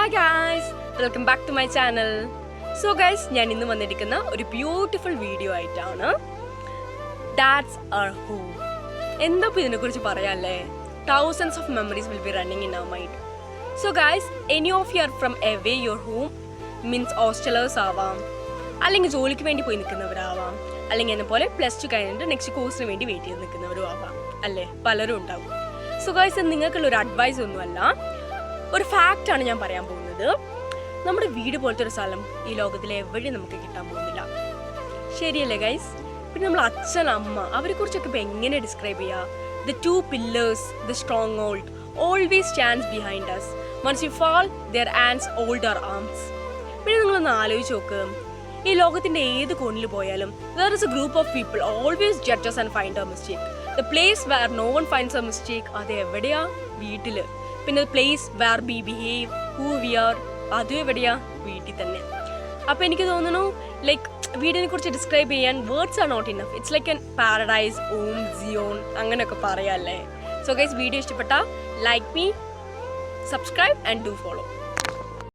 Hi guys, welcome back to my channel. So guys, ഞാൻ ഇന്ന് വന്നിരിക്കുന്ന ഒരു ബ്യൂട്ടിഫുൾ വീഡിയോ ആയിട്ടാണ്. Dads are home. എന്താ ഇപ്പോൾ ഇതിനെക്കുറിച്ച് പറയാമല്ലേ? Thousands of memories will be running in our mind. So guys, any of you are from away your home means hostelers ആവാം, അല്ലെങ്കിൽ ജോലിക്ക് വേണ്ടി പോയി നിൽക്കുന്നവരാവാം, അല്ലെങ്കിൽ എന്നെ പോലെ +2 കഴിഞ്ഞിട്ട് നെക്സ്റ്റ് കോഴ്സിന് വേണ്ടി വെയിറ്റ് ചെയ്ത് നിൽക്കുന്നവരും ആവാം, അല്ലേ? പലരും ഉണ്ടാവും. സോ ഗൈസ്, നിങ്ങൾക്കുള്ളൊരു അഡ്വൈസ് ഒന്നുമല്ല, ഒരു ഫാക്റ്റാണ് ഞാൻ പറയാൻ പോകുന്നത്. നമ്മുടെ വീട് പോലത്തെ ഒരു സ്ഥലം ഈ ലോകത്തിലെ എവിടെയും നമുക്ക് കിട്ടാൻ പോകുന്നില്ല. ശരിയല്ലേ ഗൈസ്? പിന്നെ നമ്മൾ അച്ഛൻ, അമ്മ, അവരെ കുറിച്ചൊക്കെ ഇപ്പോൾ എങ്ങനെ ഡിസ്ക്രൈബ് ചെയ്യുക? The 2 pillars, the strong hold always stands behind us. Once you fall their hands hold our arms. പിന്നെ നിങ്ങളൊന്ന് ആലോചിച്ച് നോക്ക്, ഈ ലോകത്തിൻ്റെ ഏത് കോണിൽ പോയാലും there is a group of people always judge us and find our mistake. The place where no one finds a mistake, അത് എവിടെയാ? വീട്ടിൽ. പിന്നെ place where be behave who we are, അതും എവിടെയാ? വീട്ടിൽ തന്നെ. അപ്പോൾ എനിക്ക് തോന്നുന്നു ലൈക്ക് വീടിനെ കുറിച്ച് ഡിസ്ക്രൈബ് ചെയ്യാൻ words are not enough. It's like an paradise, home, Zion, അങ്ങനെയൊക്കെ പറയാമല്ലേ? സോ ഗൈസ്, വീഡിയോ ഇഷ്ടപ്പെട്ടാൽ like me, subscribe and do follow.